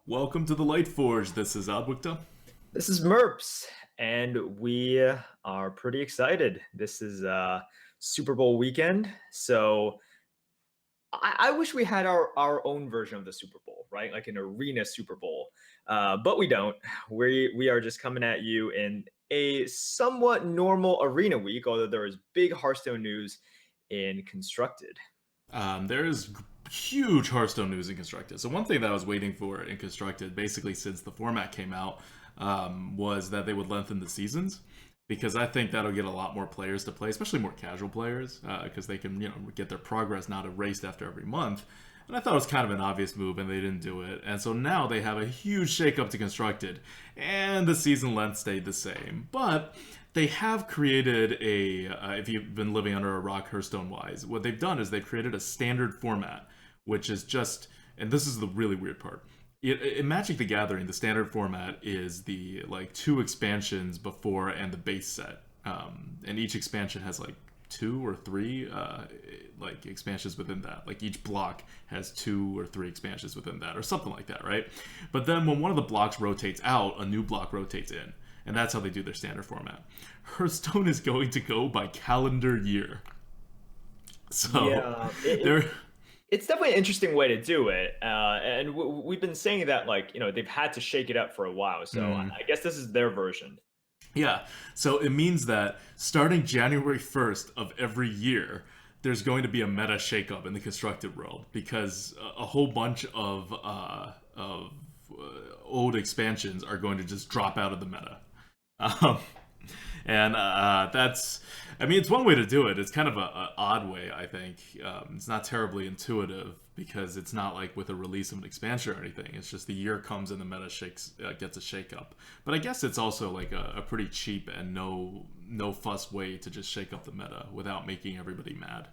Welcome to the Lightforge. This is ADWCTA. This is Merps, and we are pretty excited. This is Super Bowl weekend, so I wish we had our own version of the Super Bowl, right? Like an arena Super Bowl, but we don't. We are just coming at you in a somewhat normal arena week, although there is big Hearthstone news in Constructed. There is huge Hearthstone news in Constructed. So one thing that I was waiting for in Constructed, basically since the format came out, was that they would lengthen the seasons, because I think that'll get a lot more players to play, especially more casual players, because they can get their progress not erased after every month. And I thought it was kind of an obvious move, and they didn't do it. And so now they have a huge shakeup to Constructed, and the season length stayed the same. But they have created if you've been living under a rock Hearthstone-wise, what they've done is they've created a standard format, which is just, and this is the really weird part. In Magic the Gathering, the standard format is the two expansions before and the base set, and each expansion has two or three expansions within that. Like each block has two or three expansions within that, or something like that, right? But then when one of the blocks rotates out, a new block rotates in, and that's how they do their standard format. Hearthstone is going to go by calendar year, so Yeah, they're it's definitely an interesting way to do it, and we've been saying that they've had to shake it up for a while. So I guess this is their version. Yeah, so it means that starting January 1st of every year, there's going to be a meta shakeup in the constructed world, because a whole bunch of old expansions are going to just drop out of the meta. Um, and that's, I mean, it's one way to do it. It's kind of a odd way, I think. It's not terribly intuitive, because it's not like with a release of an expansion or anything. It's just the year comes and the meta gets a shake up. But I guess it's also like a pretty cheap and no fuss way to just shake up the meta without making everybody mad.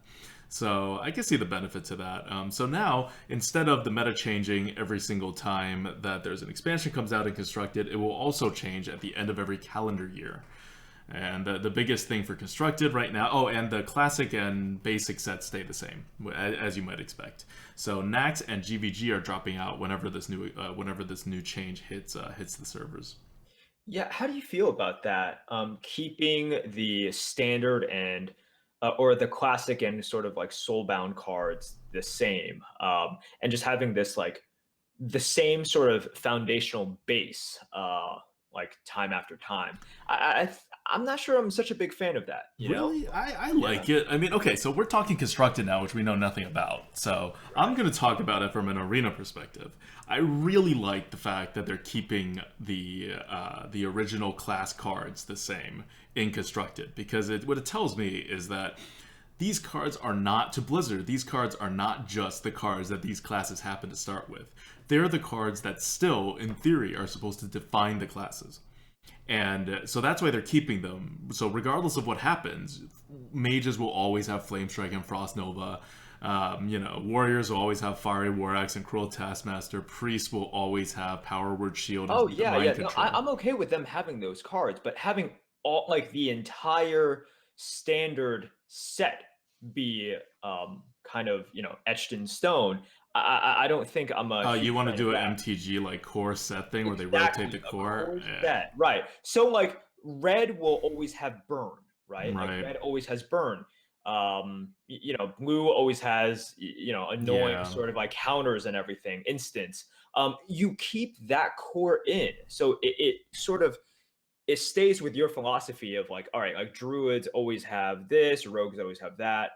So I can see the benefit to that. So now, instead of the meta changing every single time that there's an expansion comes out and constructed, it will also change at the end of every calendar year. And the biggest thing for constructed right now, oh, and the classic and basic sets stay the same, as you might expect. So Nax and GVG are dropping out whenever this new change hits the servers. Yeah, how do you feel about that? Keeping the standard and or the classic and sort of like soulbound cards the same, and just having this the same sort of foundational base, time after time. I'm not sure I'm such a big fan of that. Really? I Yeah. like it. I mean, okay, so we're talking constructed now, which we know nothing about. So I'm going to talk about it from an arena perspective. I really like the fact that they're keeping the original class cards the same in constructed, because what it tells me is that these cards are not, to Blizzard, these cards are not just the cards that these classes happen to start with. They're the cards that still, in theory, are supposed to define the classes. And so that's why they're keeping them. So regardless of what happens, mages will always have Flame Strike and Frost Nova. Warriors will always have Fiery War Axe and Cruel Taskmaster. Priests will always have Power Word Shield Oh and yeah, Mind yeah. No, Control. I'm okay with them having those cards, but having all the entire standard set be kind of etched in stone. I don't think I'm a huge You want to fan of do an that. MTG like core set thing where they rotate Exactly, the a core? core Yeah. set, right. So, red will always have burn, right? Like, Right. red always has burn. Blue always has, annoying Yeah. sort of like counters and everything, instants. You keep that core in, so it sort of it stays with your philosophy of like, all right, like druids always have this, rogues always have that,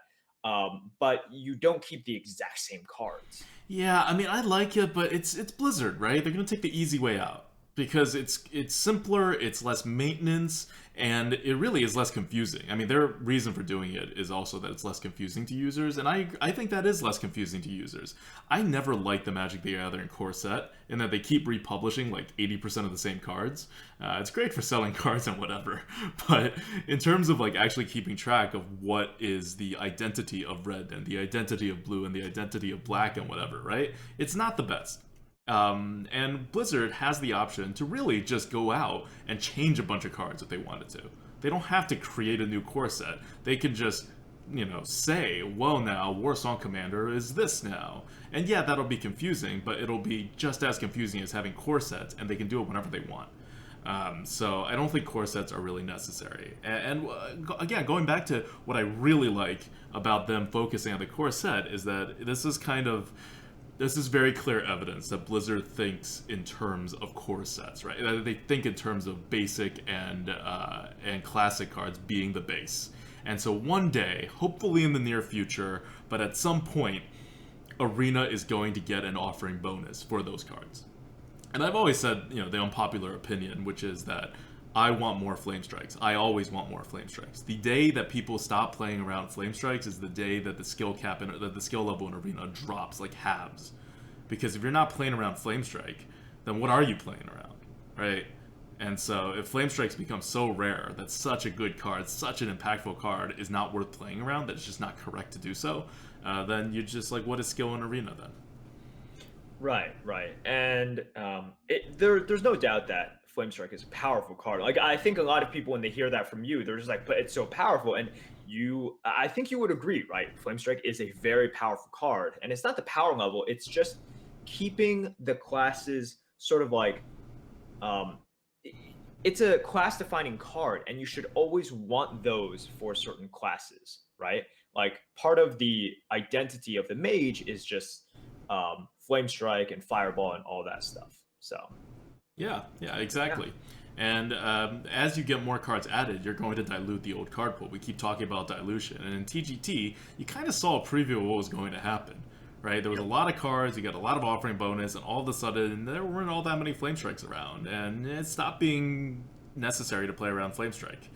but you don't keep the exact same cards. Yeah, I mean, I like it, but it's Blizzard, right? They're gonna take the easy way out, because it's simpler, it's less maintenance, and it really is less confusing. I mean, their reason for doing it is also that it's less confusing to users, and I think that is less confusing to users. I never liked the Magic the Gathering core set, in that they keep republishing like 80% of the same cards. It's great for selling cards and whatever, but in terms of like actually keeping track of what is the identity of red and the identity of blue and the identity of black and whatever, right? It's not the best. And Blizzard has the option to really just go out and change a bunch of cards if they wanted to. They don't have to create a new core set. They can just say, well, now Warsong Commander is this now. And yeah, that'll be confusing, but it'll be just as confusing as having core sets, and they can do it whenever they want. So I don't think core sets are really necessary. Again, going back to what I really like about them focusing on the core set is that this is very clear evidence that Blizzard thinks in terms of core sets, right? They think in terms of basic and classic cards being the base. And so one day, hopefully in the near future, but at some point, Arena is going to get an offering bonus for those cards. And I've always said, the unpopular opinion, which is that I want more Flame Strikes. I always want more Flame Strikes. The day that people stop playing around Flame Strikes is the day that the skill cap and the skill level in Arena drops like halves. Because if you're not playing around Flame Strike, then what are you playing around, right? And so if Flame Strikes become so rare that such a good card, such an impactful card is not worth playing around, that it's just not correct to do so, then you're just like, what is skill in Arena then? Right, right. And there's no doubt that Flamestrike is a powerful card. Like, I think a lot of people, when they hear that from you, they're just like, but it's so powerful. And I think you would agree, right? Flamestrike is a very powerful card. And it's not the power level, it's just keeping the classes sort of like, it's a class defining card, and you should always want those for certain classes, right? Like, part of the identity of the mage is just Flame Strike and Fireball and all that stuff. So yeah, exactly. Yeah. And as you get more cards added, you're going to dilute the old card pool. We keep talking about dilution, and in TGT, you kind of saw a preview of what was going to happen, right? There was a lot of cards, you got a lot of offering bonus, and all of a sudden there weren't all that many Flame Strikes around, and it stopped being necessary to play around Flame Strike.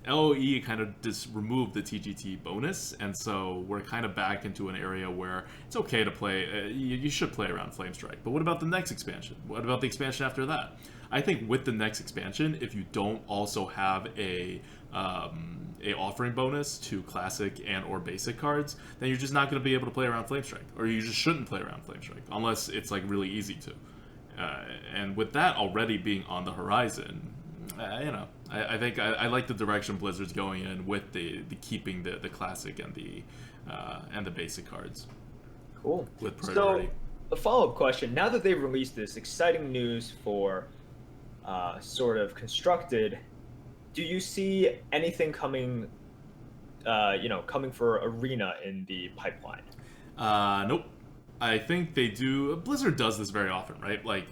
LOE kind of just removed the TGT bonus, and so we're kind of back into an area where it's okay to play, you should play around Flame Strike. But what about the next expansion? What about the expansion after that? I think with the next expansion, if you don't also have a offering bonus to classic and or basic cards, then you're just not going to be able to play around Flame Strike, or you just shouldn't play around Flame Strike unless it's like really easy to. And with that already being on the horizon, I think I like the direction Blizzard's going in with the keeping the classic and the basic cards. Cool. With priority. So, a follow-up question: now that they've released this exciting news for sort of constructed, do you see anything coming? Coming for Arena in the pipeline? Nope. I think they do. Blizzard does this very often, right? Like.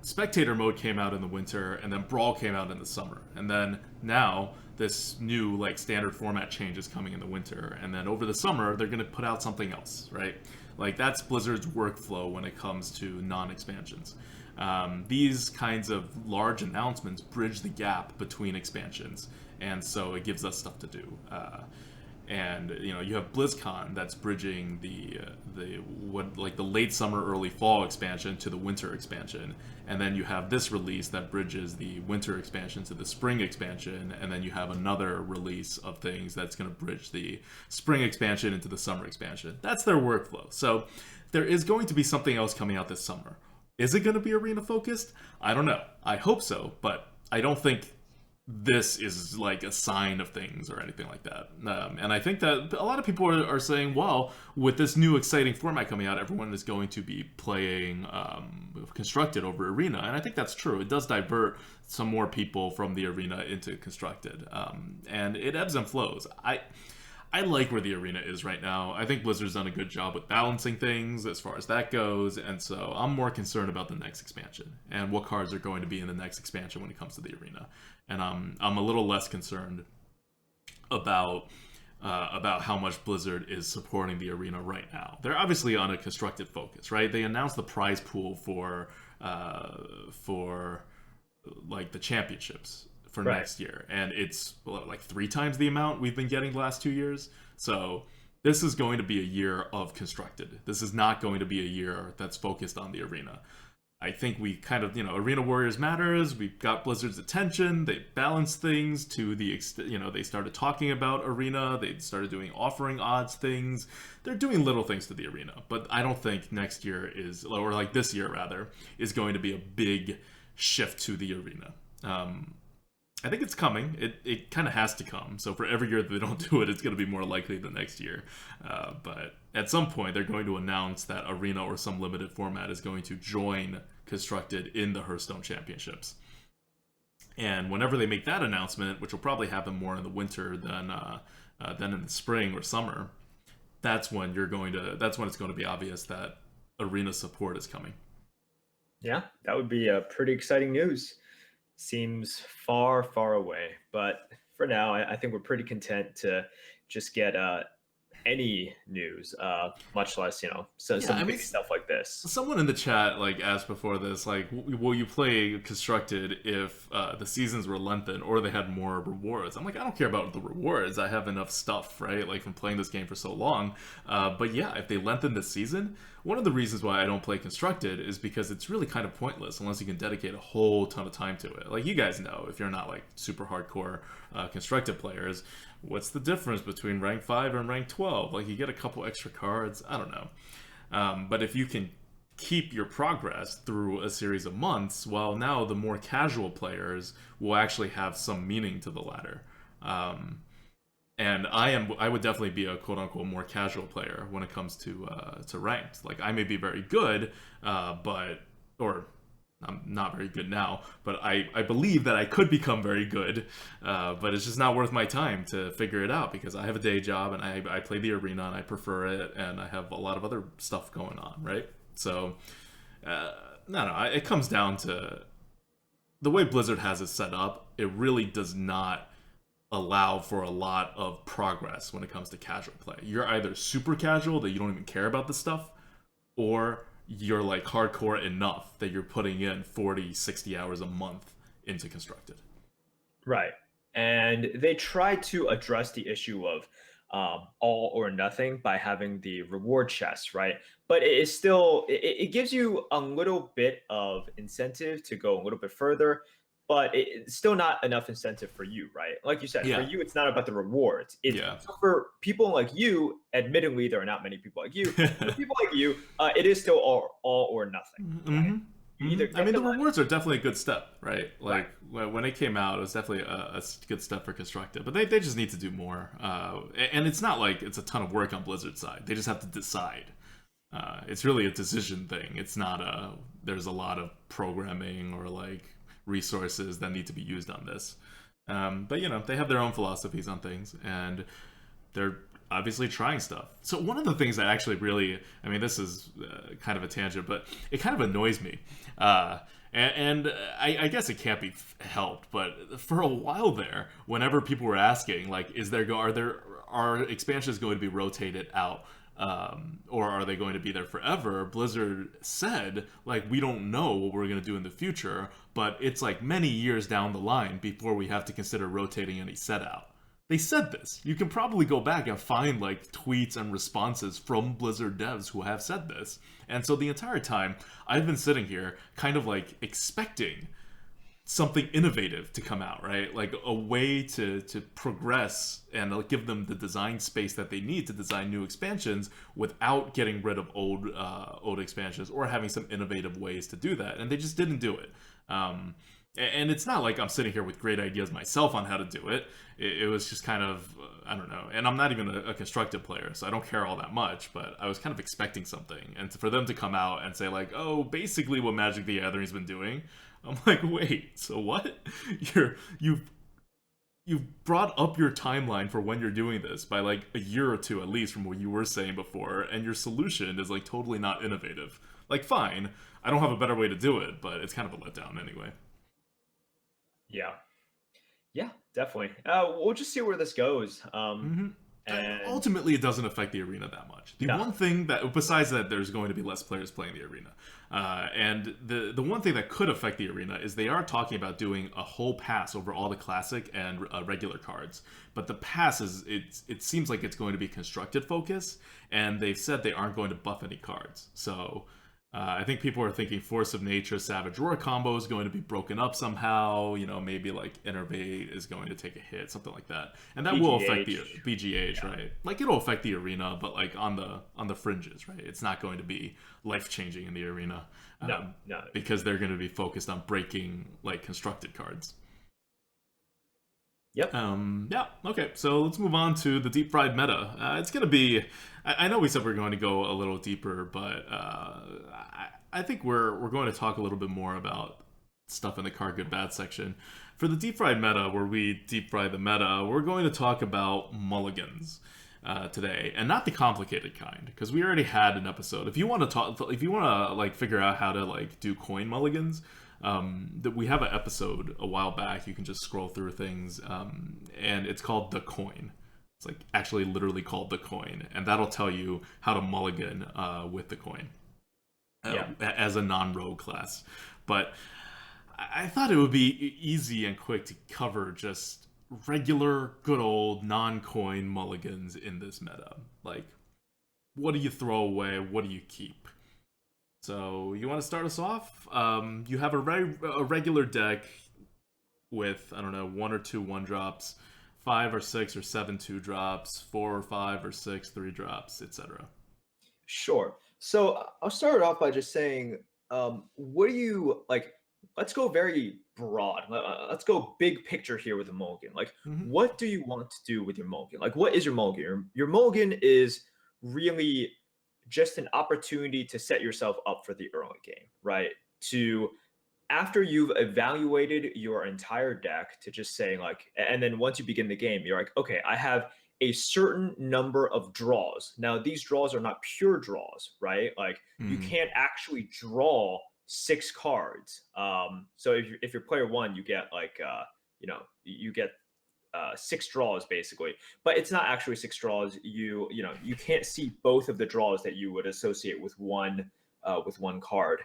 Spectator mode came out in the winter, and then Brawl came out in the summer, and then now this new like standard format change is coming in the winter, and then over the summer they're going to put out something else, right? Like, that's Blizzard's workflow when it comes to non-expansions. These kinds of large announcements bridge the gap between expansions, and so it gives us stuff to do. And you have BlizzCon that's bridging the late summer, early fall expansion to the winter expansion, and then you have this release that bridges the winter expansion to the spring expansion, and then you have another release of things that's going to bridge the spring expansion into the summer expansion. That's their workflow. So there is going to be something else coming out this summer. Is it going to be arena focused? I don't know. I hope so, but I don't think this is like a sign of things or anything like that. And I think that a lot of people are saying, well, with this new exciting format coming out, everyone is going to be playing Constructed over Arena. And I think that's true. It does divert some more people from the Arena into Constructed. And it ebbs and flows. I like where the Arena is right now. I think Blizzard's done a good job with balancing things as far as that goes, and so I'm more concerned about the next expansion and what cards are going to be in the next expansion when it comes to the Arena. And I'm a little less concerned about how much Blizzard is supporting the Arena right now. They're obviously on a constructed focus, right? They announced the prize pool for like the championships for next year, and it's like 3 times the amount we've been getting the last 2 years. So this is going to be a year of constructed. This is not going to be a year that's focused on the Arena. I think we kind of, Arena Warriors matters. We've got Blizzard's attention. They balanced things to the extent, they started talking about Arena. They started doing offering odds things. They're doing little things to the Arena, but I don't think next year is, or like this year rather, is going to be a big shift to the Arena. I think it's coming. It kind of has to come. So for every year that they don't do it, it's going to be more likely the next year. But at some point, they're going to announce that Arena or some limited format is going to join Constructed in the Hearthstone Championships. And whenever they make that announcement, which will probably happen more in the winter than in the spring or summer, that's when it's going to be obvious that Arena support is coming. Yeah, that would be a pretty exciting news. Seems far, far away, but for now, I think we're pretty content to just get any news, much less Yeah, some I mean, big stuff like this. someone in the chat asked before this, will you play Constructed if the seasons were lengthened or they had more rewards? I'm like, I don't care about the rewards. I have enough stuff, right? Like from playing this game for so long. But yeah, if they lengthen the season, one of the reasons why I don't play Constructed is because it's really kind of pointless unless you can dedicate a whole ton of time to it. Like you guys know, if you're not like super hardcore Constructed players, what's the difference between rank 5 and rank 12? Like you get a couple extra cards. I don't know. But if you can keep your progress through a series of months, well, now the more casual players will actually have some meaning to the ladder. And I would definitely be a quote unquote more casual player when it comes to ranked. Like I may be very good, or I'm not very good now, but I believe that I could become very good, but it's just not worth my time to figure it out because I have a day job and I play the arena and I prefer it and I have a lot of other stuff going on, right? So, no, it comes down to the way Blizzard has it set up. It really does not allow for a lot of progress when it comes to casual play. You're either super casual that you don't even care about the stuff, or you're like hardcore enough that you're putting in 40, 60 hours a month into Constructed. Right. And they try to address the issue of all or nothing by having the reward chest, right? But it is still, it gives you a little bit of incentive to go a little bit further, but it's still not enough incentive for you, right? Like you said, for Yeah. you, it's not about the rewards. It's Yeah. so for people like you, admittedly, there are not many people like you. For people like you, it is still all or nothing. Right? You either I mean, get the money, rewards are definitely a good step, right? Like right. when it came out, it was definitely a good step for Constructed, but they just need to do more. And it's not like it's a ton of work on Blizzard's side. They just have to decide. It's really a decision thing. It's not there's a lot of programming or like resources that need to be used on this. But they have their own philosophies on things, and they're obviously trying stuff. So one of the things that actually really, I mean, this is kind of a tangent, but it kind of annoys me. And I guess it can't be helped, but for a while there, whenever people were asking, like, are expansions going to be rotated out? Or are they going to be there forever? Blizzard said, like, we don't know what we're going to do in the future, but it's like many years down the line before we have to consider rotating any set out. They said this. You can probably go back and find like tweets and responses from Blizzard devs who have said this. And so the entire time, I've been sitting here kind of like expecting something innovative to come out, right? Like a way to progress and give them the design space that they need to design new expansions without getting rid of old expansions or having some innovative ways to do that. And they just didn't do it. And it's not like I'm sitting here with great ideas myself on how to do it. It was just kind of, I don't know. And I'm not even a constructive player, so I don't care all that much. But I was kind of expecting something. And for them to come out and say, like, oh, basically what Magic the Gathering's been doing. I'm like, wait, so what? You've brought up your timeline for when you're doing this by like a year or two at least from what you were saying before, and your solution is like totally not innovative. Like, fine, I don't have a better way to do it, but it's kind of a letdown anyway. Yeah. Yeah, definitely. We'll just see where this goes. And ultimately, it doesn't affect the arena that much. The one thing that, besides that, there's going to be less players playing the arena, and the one thing that could affect the arena is they are talking about doing a whole pass over all the classic and regular cards. But the pass it seems like it's going to be constructed focus, and they've said they aren't going to buff any cards. So I think people are thinking Force of Nature, Savage Roar combo is going to be broken up somehow. Maybe like Innervate is going to take a hit, something like that, and that will affect the BGH, right? Like it'll affect the arena, but like on the fringes, right? It's not going to be life changing in the arena, no, because they're going to be focused on breaking like constructed cards. Yep. Yeah, okay, so let's move on to the deep fried meta. It's going to be. I know we said we're going to go a little deeper, but I think we're going to talk a little bit more about stuff in the card good bad section. For the deep fried meta, where we deep fry the meta, we're going to talk about mulligans today, and not the complicated kind, because we already had an episode. If you want to talk, if you want to like figure out how to like do coin mulligans, that we have an episode a while back. You can just scroll through things, and it's called the coin. It's like actually literally called the coin, and that'll tell you how to mulligan with the coin as a non-rogue class. But I thought it would be easy and quick to cover just regular, good old non-coin mulligans in this meta. Like, what do you throw away? What do you keep? So you want to start us off? You have a regular deck with, I don't know, 1 or 2 1-drops, 5 or 6 or 7 2-drops, 4 or 5 or 6 3-drops, etc. Sure. So I'll start off by just saying, what do you like? Let's go very broad. Let's go big picture here with a mulligan. Like, what do you want to do with your mulligan? Like, what is your mulligan? Your mulligan is really just an opportunity to set yourself up for the early game, right? To after you've evaluated your entire deck to just say like, and then once you begin the game, you're like, okay, I have a certain number of draws. Now these draws are not pure draws, right? Like you can't actually draw 6 cards. So if you're player 1, you get like you get 6 draws basically, but it's not actually 6 draws. You can't see both of the draws that you would associate with one card,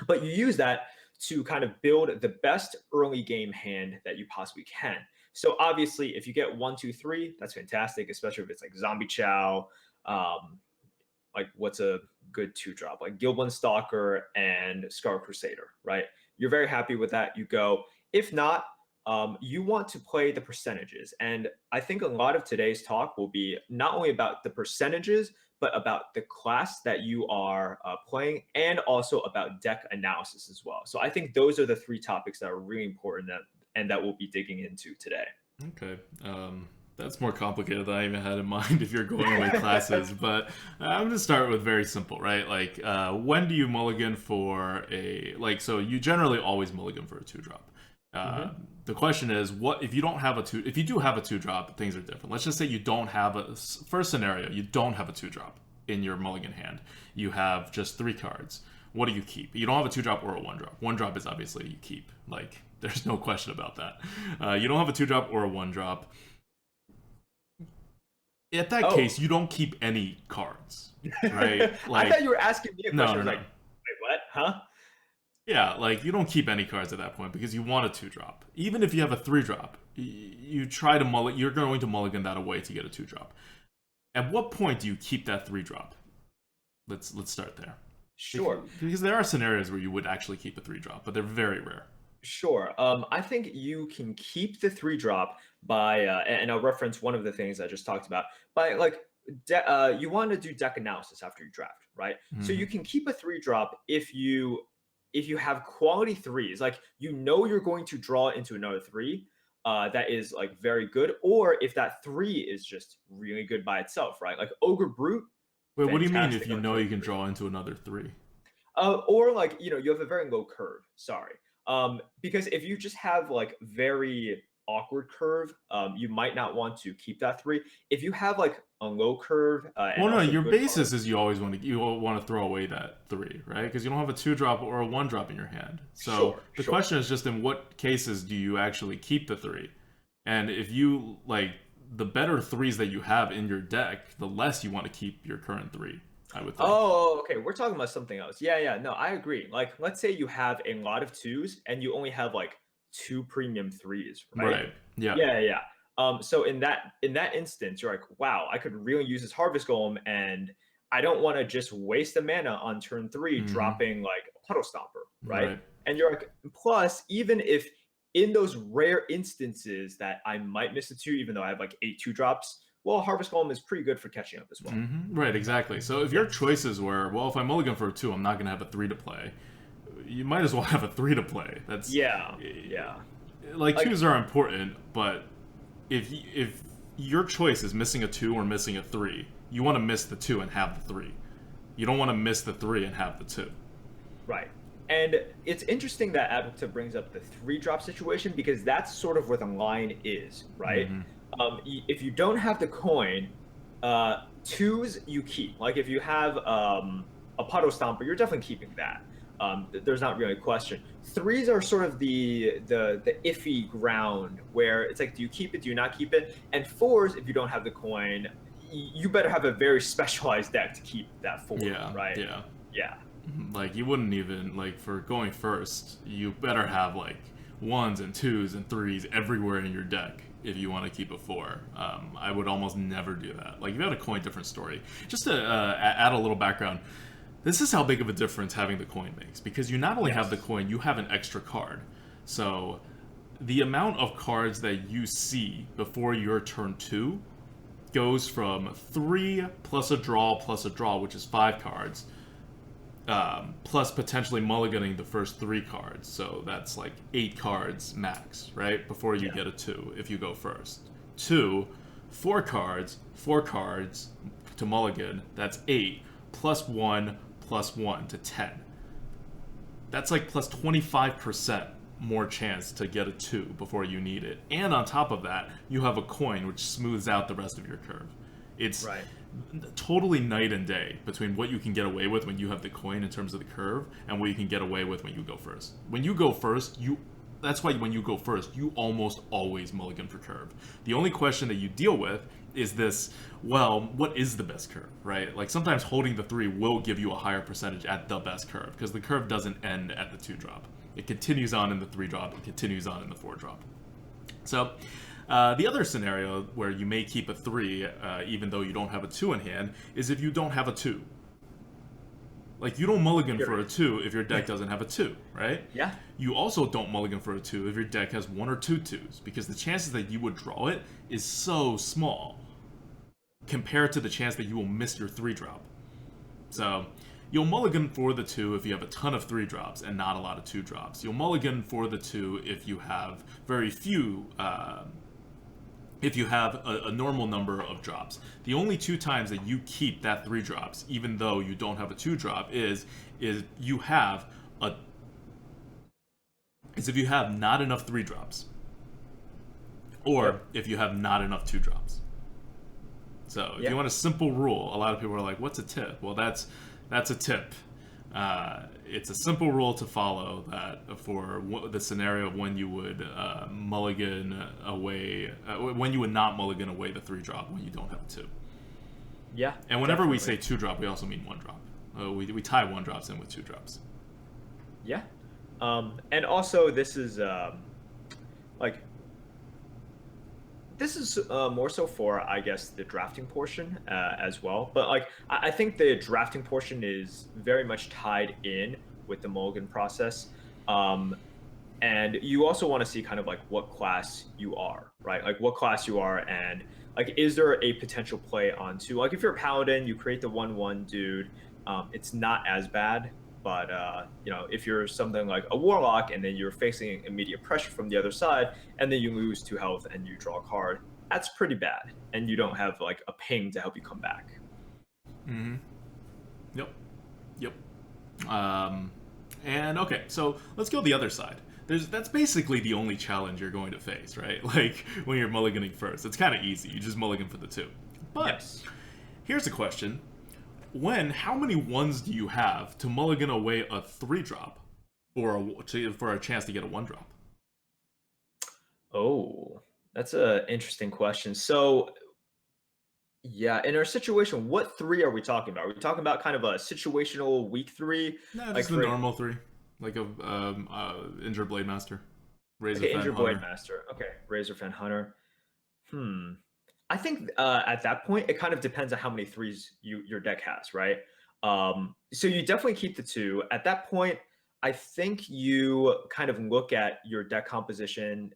but you use that to kind of build the best early game hand that you possibly can. So obviously, if you get 1, 2, 3, that's fantastic, especially if it's like Zombie Chow. Like what's a good 2-drop? Like Gilblin Stalker and Scar Crusader, right? You're very happy with that. You go. If not, you want to play the percentages. And I think a lot of today's talk will be not only about the percentages, but about the class that you are playing, and also about deck analysis as well. So I think those are the 3 topics that are really important and that we'll be digging into today. Okay. That's more complicated than I even had in mind if you're going with classes, but I'm going to start with very simple, right? Like, when do you mulligan for so you generally always mulligan for a 2-drop. The question is, what if you don't have if you do have a 2-drop, things are different. Let's just say you don't have first scenario, you don't have a 2-drop in your mulligan hand. You have just 3 cards. What do you keep? You don't have a 2-drop or a 1-drop. 1-drop is obviously you keep. Like, there's no question about that. You don't have a 2-drop or a 1-drop. At that case, you don't keep any cards, right? Like, I thought you were asking me a question. No. Like, wait, what? Huh? Yeah, like you don't keep any cards at that point because you want a 2-drop. Even if you have a 3-drop, you try to you're going to mulligan that away to get a 2-drop. At what point do you keep that 3-drop? Let's start there. Sure. Because there are scenarios where you would actually keep a 3-drop, but they're very rare. Sure. I think you can keep the 3-drop by, and I'll reference one of the things I just talked about, by like, you want to do deck analysis after you draft, right? So you can keep a 3-drop if you have quality 3s, like you're going to draw into another 3 that is like very good, or if that 3 is just really good by itself, right? Like Ogre Brute. Wait, what do you mean if you know you can draw into another 3? Or like, you have a very low curve. Sorry. Because if you just have like very awkward curve, you might not want to keep that 3. If you have like a low curve, well, no, your basis is you always want to throw away that 3, right? Because you don't have a 2-drop or a 1-drop in your hand. So the question is just in what cases do you actually keep the 3? And if you like the better 3s that you have in your deck, the less you want to keep your current 3. I would think. Oh, okay. We're talking about something else. Yeah. No, I agree. Like, let's say you have a lot of 2s and you only have like 2 premium 3s, right? Right. Yeah. Yeah. So in that instance, you're like, wow, I could really use this Harvest Golem, and I don't want to just waste the mana on turn 3 dropping like a Puddle Stomper, right? And you're like, plus, even if in those rare instances that I might miss a 2, even though I have like 8 2-drops, well, Harvest Golem is pretty good for catching up as well. Right, exactly. So if your choices were, well, if I mulligan for a 2, I'm not going to have a 3 to play, you might as well have a 3 to play. That's yeah. Like 2s are important, but if your choice is missing a 2 or missing a 3, you want to miss the 2 and have the 3. You don't want to miss the 3 and have the 2. Right. And it's interesting that ADWCTA brings up the 3-drop situation, because that's sort of where the line is, right? If you don't have the coin, 2s you keep. Like if you have a Puddle Stomper, you're definitely keeping that. There's not really a question. 3s are sort of the iffy ground where it's like, do you keep it? Do you not keep it? And 4s, if you don't have the coin, you better have a very specialized deck to keep that 4. Yeah. Right. Yeah. Yeah. Like you wouldn't even like for going first. You better have like 1s and 2s and 3s everywhere in your deck if you want to keep a 4. I would almost never do that. Like if you had a coin, different story. Just to add a little background. This is how big of a difference having the coin makes, because you not only have the coin, you have an extra card. So the amount of cards that you see before your turn 2 goes from 3 plus a draw, which is 5 cards, plus potentially mulliganing the first 3 cards. So that's like 8 cards max, right? Before you get a 2 if you go first. 2, 4 cards to mulligan, that's 8, plus 1 to 10. That's like plus 25% more chance to get a 2 before you need it. And on top of that, you have a coin which smooths out the rest of your curve. It's totally night and day between what you can get away with when you have the coin in terms of the curve and what you can get away with when you go first. When you go first, that's why when you go first, you almost always mulligan for curve. The only question that you deal with is this, well, what is the best curve, right? Like sometimes holding the 3 will give you a higher percentage at the best curve, because the curve doesn't end at the 2-drop. It continues on in the 3-drop, it continues on in the 4-drop. So the other scenario where you may keep a 3 even though you don't have a 2 in hand is if you don't have a 2. Like, you don't mulligan for a 2 if your deck doesn't have a 2, right? Yeah. You also don't mulligan for a 2 if your deck has 1 or 2 2s, because the chances that you would draw it is so small compared to the chance that you will miss your 3-drop. So, you'll mulligan for the 2 if you have a ton of 3-drops and not a lot of 2-drops. You'll mulligan for the 2 if you have very few if you have a normal number of drops. The only 2 times that you keep that 3 drops, even though you don't have a 2 drop, is if you have not enough 3 drops, or if you have not enough 2 drops. So if you want a simple rule, a lot of people are like, "What's a tip?" Well, that's a tip. It's a simple rule to follow that for the scenario of when you would mulligan away, when you would not mulligan away the 3-drop when you don't have a 2. Yeah. And whenever we say 2-drop, we also mean 1-drop. We tie 1-drops in with 2-drops. Yeah. And also this is this is more so for, I guess, the drafting portion as well. But like, I think the drafting portion is very much tied in with the mulligan process. And you also want to see kind of like what class you are, right? Like what class you are, and like, is there a potential play onto, like if you're a Paladin, you create the 1/1 dude, it's not as bad. But you know, if you're something like a Warlock and then you're facing immediate pressure from the other side, and then you lose 2 health and you draw a card, that's pretty bad. And you don't have like a ping to help you come back. Mm-hmm. Yep. And okay, so let's go the other side. That's basically the only challenge you're going to face, right? Like when you're mulliganing first, it's kind of easy. You just mulligan for the 2. But here's a question. How many 1s do you have to mulligan away a 3-drop for a chance to get a 1-drop? Oh, that's an interesting question. So, yeah, in our situation, what 3 are we talking about? Are we talking about kind of a situational weak 3? No, like just the normal 3. Like a Injured Blade Master. Razor Fan Injured Hunter. Blade Master. Okay, Razor Fan Hunter. I think at that point, it kind of depends on how many 3s your deck has, right? So you definitely keep the 2. At that point, I think you kind of look at your deck composition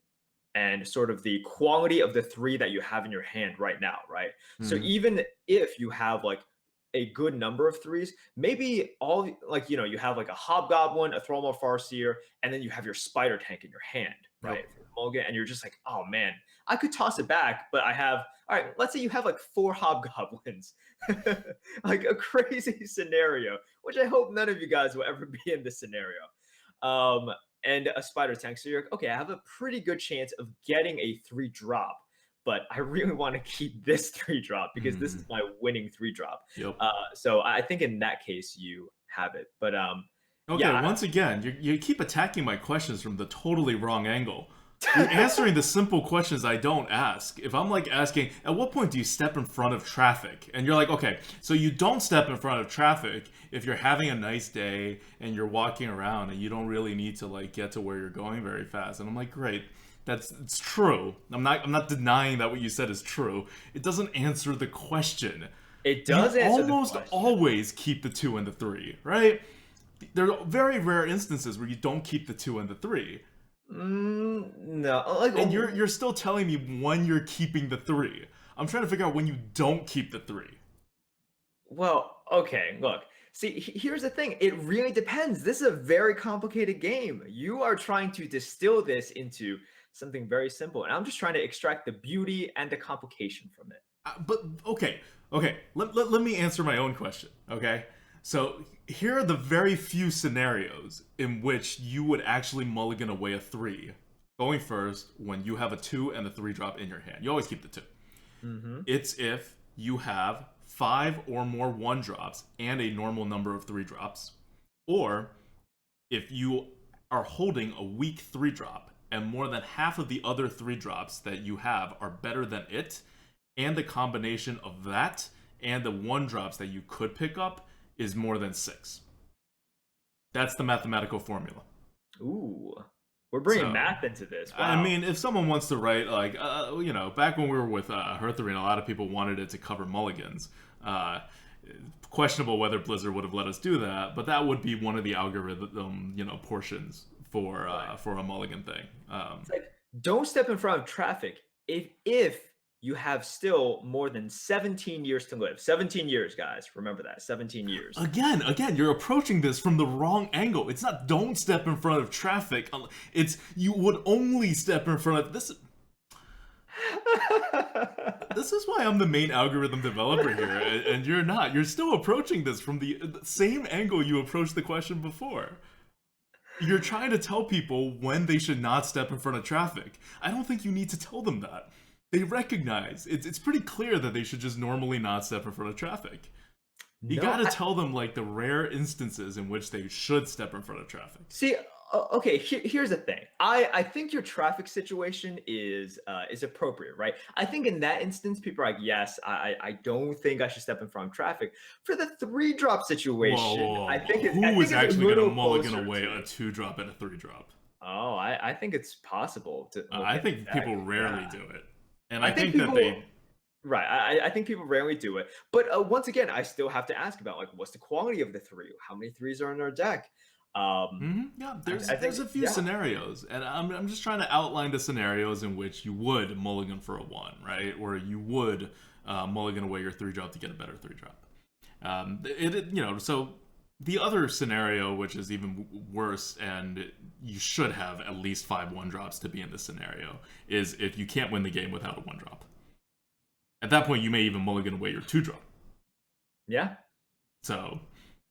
and sort of the quality of the 3 that you have in your hand right now, right? So even if you have like a good number of 3s, maybe all, like, you know, you have like a Hobgoblin, a Thrallmore Farseer, and then you have your Spider Tank in your hand, right? mulligan, and you're just like, oh man, I could toss it back, but I have, all right, let's say you have like 4 hobgoblins, like a crazy scenario, which I hope none of you guys will ever be in this scenario. Um, and a spider tank. So you're like, okay, I have a pretty good chance of getting a 3-drop, but I really want to keep this 3-drop because this is my winning 3-drop. Yep. So I think in that case you have it. But Okay, yeah, once again, you keep attacking my questions from the totally wrong angle. You're answering the simple questions I don't ask. If I'm like asking, at what point do you step in front of traffic? And you're like, okay, so you don't step in front of traffic if you're having a nice day and you're walking around and you don't really need to like get to where you're going very fast. And I'm like, great, it's true. I'm not denying that what you said is true. It doesn't answer the question. it does answer the Almost question. always keep the 2 and the 3, right? There are very rare instances where you don't keep the 2 and the 3. No, like, And you're still telling me when you're keeping the 3. I'm trying to figure out when you don't keep the 3. well, okay, look. See, here's the thing. It really depends. This is a very complicated game. You are trying to distill this into something very simple, and I'm just trying to extract the beauty and the complication from it. But okay. Let me answer my own question. Okay, so here are the very few scenarios in which you would actually mulligan away a 3 going first when you have a 2 and a 3-drop in your hand. You always keep the 2. It's if you have 5 or more 1-drops and a normal number of 3-drops, or if you are holding a weak 3-drop and more than half of the other 3-drops that you have are better than it, and the combination of that and the 1-drops that you could pick up is more than 6. That's the mathematical formula. Ooh, we're bringing So, math into this. Wow. I mean, if someone wants to write, like, back when we were with Hearthstone, a lot of people wanted it to cover mulligans. Questionable whether Blizzard would have let us do that, but that would be one of the algorithm, portions for a mulligan thing. It's like, don't step in front of traffic if you have still more than 17 years to live. 17 years, guys. Remember that. 17 years. Again, you're approaching this from the wrong angle. It's not don't step in front of traffic. It's you would only step in front of this. This is why I'm the main algorithm developer here, and you're not. You're still approaching this from the same angle you approached the question before. You're trying to tell people when they should not step in front of traffic. I don't think you need to tell them that. They recognize it's pretty clear that they should just normally not step in front of traffic. You gotta tell them like the rare instances in which they should step in front of traffic. See, okay, here's the thing. I think your traffic situation is appropriate, right? I think in that instance, people are like, yes, I don't think I should step in front of traffic. For the 3-drop situation, Whoa. I think Who is actually gonna mulligan closer away to a it. 2-drop and a 3-drop? Oh, I think it's possible to. I think people rarely do it, and I think people, that they. Right, I think people rarely do it. But once again, I still have to ask about like what's the quality of the 3? How many 3s are in our deck? Yeah, there's a few scenarios, and I'm just trying to outline the scenarios in which you would mulligan for a 1, right? Or you would mulligan away your 3-drop to get a better 3-drop. So the other scenario, which is even worse, and you should have at least 5 1-drops to be in this scenario, is if you can't win the game without a 1-drop. At that point, you may even mulligan away your 2-drop. Yeah. So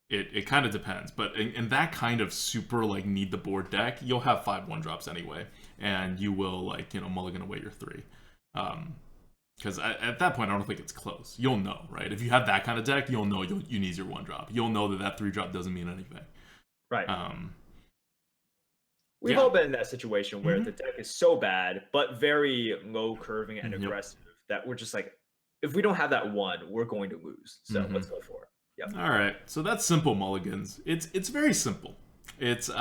it kind of depends, but in that kind of super like need the board deck, you'll have 5 1-drops anyway, and you will like mulligan away your 3. Because at that point, I don't think it's close. You'll know, right? If you have that kind of deck, you'll know you need your 1-drop. You'll know that 3-drop doesn't mean anything. Right. We've all been in that situation where the deck is so bad, but very low curving and aggressive that we're just like, if we don't have that 1, we're going to lose. So let's go for it. Yep. All right. So that's simple mulligans. It's very simple. It's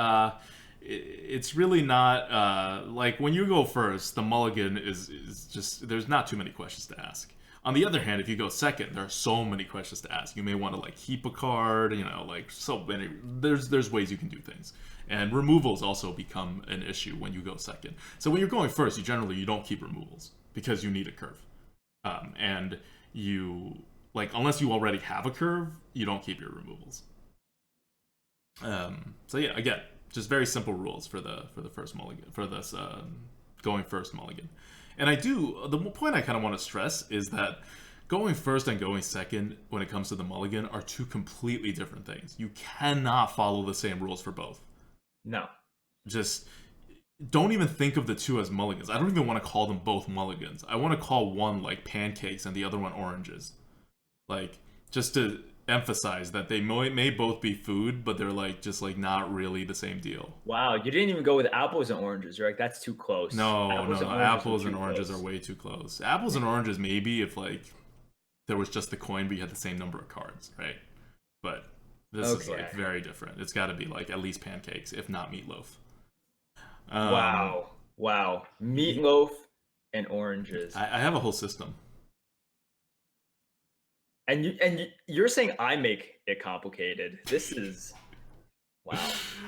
really not like when you go first, the mulligan is just there's not too many questions to ask. On the other hand, if you go second, there are so many questions to ask. You may want to like keep a card, like so many. There's ways you can do things, and removals also become an issue when you go second. So when you're going first, you don't keep removals because you need a curve, and you like unless you already have a curve, you don't keep your removals. So yeah, again, just very simple rules for the first mulligan for this going first mulligan. And the point I kind of want to stress is that going first and going second when it comes to the mulligan are two completely different things. You cannot follow the same rules for both. No. Just don't even think of the two as mulligans. I don't even want to call them both mulligans. I want to call one like pancakes and the other one oranges. Like, just to emphasize that they may both be food, but they're like just like not really the same deal. Wow, you didn't even go with apples and oranges. You're like, that's too close. No, apples and oranges are way too close. Apples and oranges maybe if like there was just the coin but you had the same number of cards, right? But this is like very different. It's got to be like at least pancakes, if not meatloaf. Wow. Meatloaf and oranges. I have a whole system. And you're saying I make it complicated. This is wow.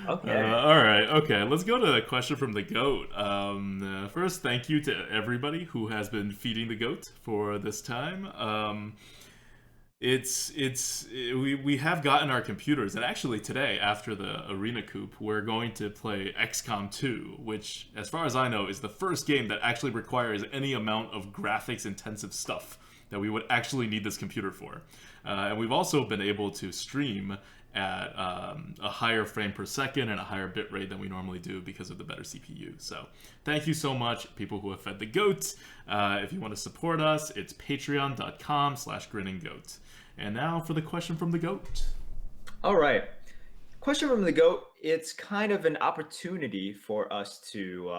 Okay. All right. Okay. Let's go to a question from the goat. First, thank you to everybody who has been feeding the goat for this time. We have gotten our computers, and actually today, after the Arena Coup, we're going to play XCOM 2, which, as far as I know, is the first game that actually requires any amount of graphics-intensive stuff that we would actually need this computer for. And we've also been able to stream at a higher frame per second and a higher bit rate than we normally do because of the better CPU. So thank you so much, people who have fed the goat. If you want to support us, it's patreon.com/grinninggoat. And now for the question from the goat. All right. Question from the goat. It's kind of an opportunity for us to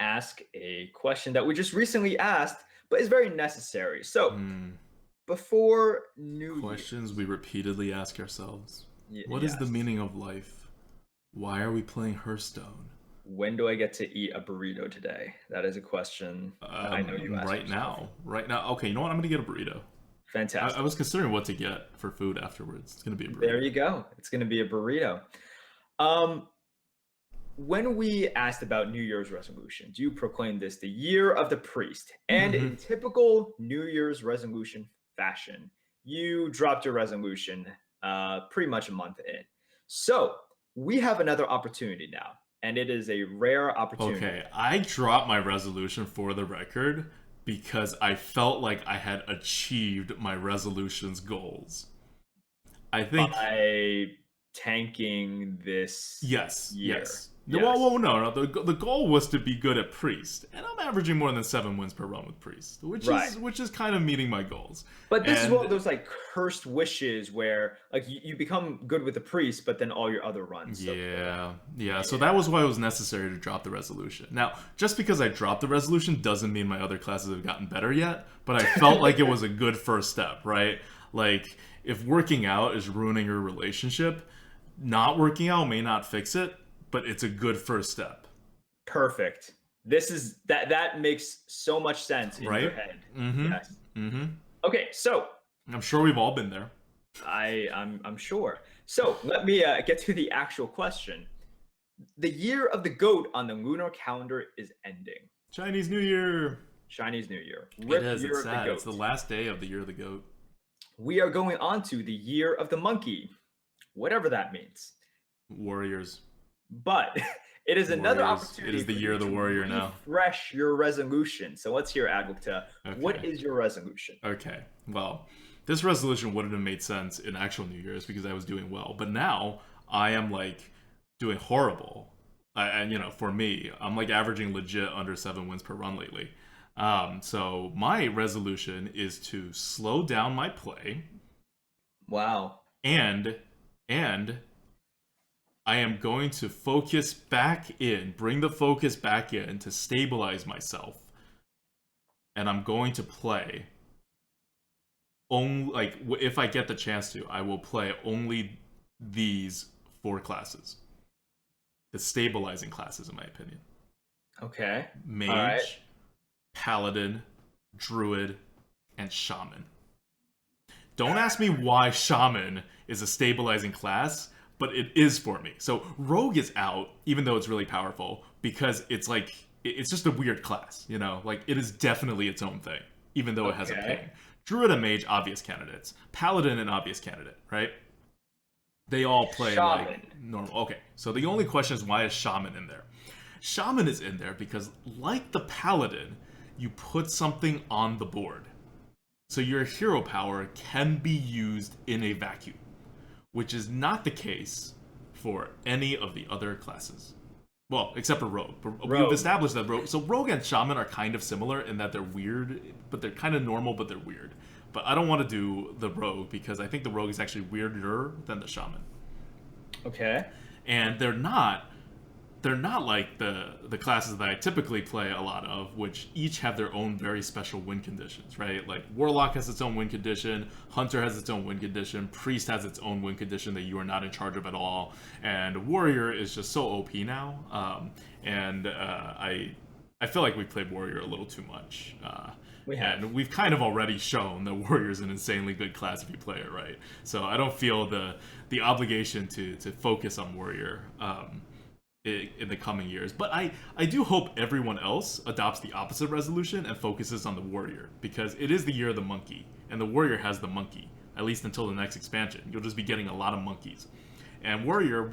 ask a question that we just recently asked, but it's very necessary. So before New questions we repeatedly ask ourselves. What yes. is the meaning of life? Why are we playing Hearthstone? When do I get to eat a burrito today? That is a question I know you asked right now. Okay, you know what? I'm going to get a burrito. Fantastic. I was considering what to get for food afterwards. It's going to be a burrito. There you go. It's going to be a burrito. When we asked about New Year's resolutions, you proclaimed this the year of the priest. And in typical New Year's resolution fashion, you dropped your resolution pretty much a month in. So we have another opportunity now, and it is a rare opportunity. Okay, I dropped my resolution for the record because I felt like I had achieved my resolution's goals. I think by tanking this yes. Yes. Well, no. The goal was to be good at priest, and I'm averaging more than 7 wins per run with priest, which is kind of meeting my goals. But this is one of those like cursed wishes where like you become good with the priest, but then all your other runs. Yeah. So that was why it was necessary to drop the resolution. Now, just because I dropped the resolution doesn't mean my other classes have gotten better yet. But I felt like it was a good first step, right? Like if working out is ruining your relationship, not working out may not fix it. But it's a good first step. Perfect. This is that makes so much sense in your head. Yes. Okay, so I'm sure we've all been there. I'm sure. So let me get to the actual question. The year of the goat on the lunar calendar is ending. Chinese New Year. Chinese New Year. It is. It's sad. It's the last day of the year of the goat. We are going on to the year of the monkey, whatever that means. Warriors. But it is another opportunity. It is the year of the warrior now. Refresh your resolution. So let's hear, ADWCTA. Okay. What is your resolution? Okay. Well, this resolution wouldn't have made sense in actual New Year's because I was doing well. But now I am like doing horrible. And for me, I'm like averaging legit under 7 wins per run lately. So my resolution is to slow down my play. Wow. And I am going to focus back in, bring the focus back in to stabilize myself. And I'm going to play only, like, if I get the chance to, I will play only these 4 classes. The stabilizing classes, in my opinion. Okay. Mage, Paladin, Druid, and Shaman. Don't ask me why Shaman is a stabilizing class, but it is for me. So Rogue is out, even though it's really powerful, because it's like, it's just a weird class, Like, it is definitely its own thing, even though it has a ping. Druid and Mage, obvious candidates. Paladin, an obvious candidate, right? They all play Shaman. Like normal. Okay, so the only question is why is Shaman in there? Shaman is in there because, like the Paladin, you put something on the board. So your hero power can be used in a vacuum, which is not the case for any of the other classes. Well, except for Rogue. We've established that Rogue... So Rogue and Shaman are kind of similar in that they're weird, but they're kind of normal, but they're weird. But I don't want to do the Rogue because I think the Rogue is actually weirder than the Shaman. Okay. And they're not like the classes that I typically play a lot of, which each have their own very special win conditions, right? Like Warlock has its own win condition, Hunter has its own win condition, Priest has its own win condition that you are not in charge of at all, and Warrior is just so OP now. I feel like we played Warrior a little too much. We have. And we've kind of already shown that Warrior is an insanely good class if you play it right. So I don't feel the obligation to focus on Warrior in the coming years. But I do hope everyone else adopts the opposite resolution and focuses on the Warrior, because it is the year of the monkey, and the Warrior has the monkey, at least until the next expansion. You'll just be getting a lot of monkeys. And Warrior,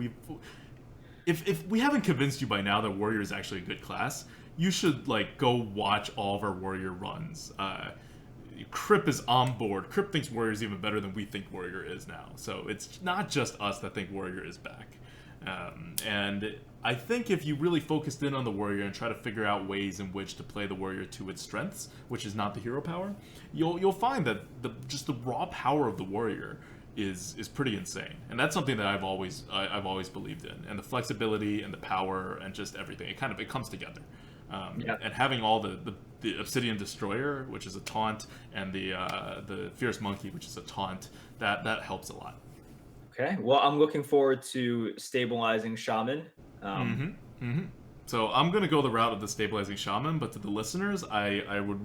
if we haven't convinced you by now that Warrior is actually a good class, you should go watch all of our Warrior runs. Crip is on board. Crip thinks Warrior is even better than we think Warrior is now. So it's not just us that think Warrior is back. And I think if you really focused in on the Warrior and try to figure out ways in which to play the Warrior to its strengths, which is not the hero power, you'll find that just the raw power of the Warrior is pretty insane. And that's something that I've always believed in. And the flexibility and the power and just everything, it comes together. And having all the Obsidian Destroyer, which is a taunt, and the Fierce Monkey, which is a taunt, that helps a lot. Okay, well, I'm looking forward to stabilizing Shaman. So I'm gonna go the route of the stabilizing Shaman, but to the listeners, I would,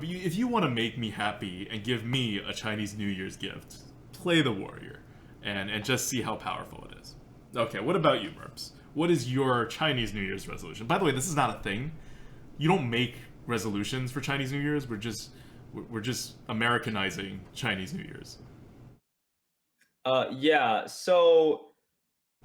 if you want to make me happy and give me a Chinese New Year's gift, play the Warrior, and just see how powerful it is. Okay, what about you, Merps? What is your Chinese New Year's resolution? By the way, this is not a thing. You don't make resolutions for Chinese New Year's. We're just Americanizing Chinese New Year's. Yeah, so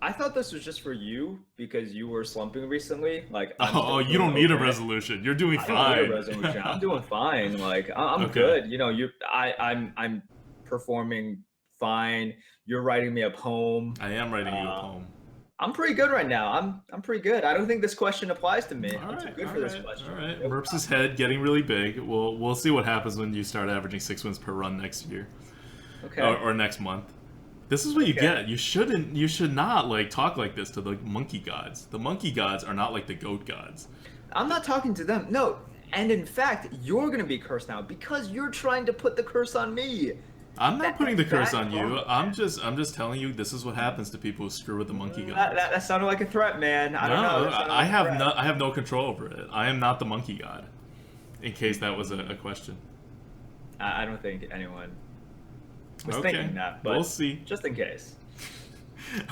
I thought this was just for you because you were slumping recently. You don't need a resolution. You're doing fine. I don't need a resolution. I'm doing fine. I'm okay. Good. I'm performing fine. You're writing me a poem. I am writing you a poem. I'm pretty good right now. I'm pretty good. I don't think this question applies to me. I'm too good for this question. All right. Merps' head getting really big. We'll see what happens when you start averaging 6 wins per run next year. Okay. Or next month. This is what you get. You should not talk like this to the monkey gods. The monkey gods are not like the goat gods. I'm not talking to them. No. And in fact, you're going to be cursed now because you're trying to put the curse on me. I'm not putting the curse on you. I'm just telling you this is what happens to people who screw with the monkey gods. That sounded like a threat, man. I don't know. I have no control over it. I am not the monkey god. In case that was a question. I don't think anyone was thinking that, but we'll see. Just in case.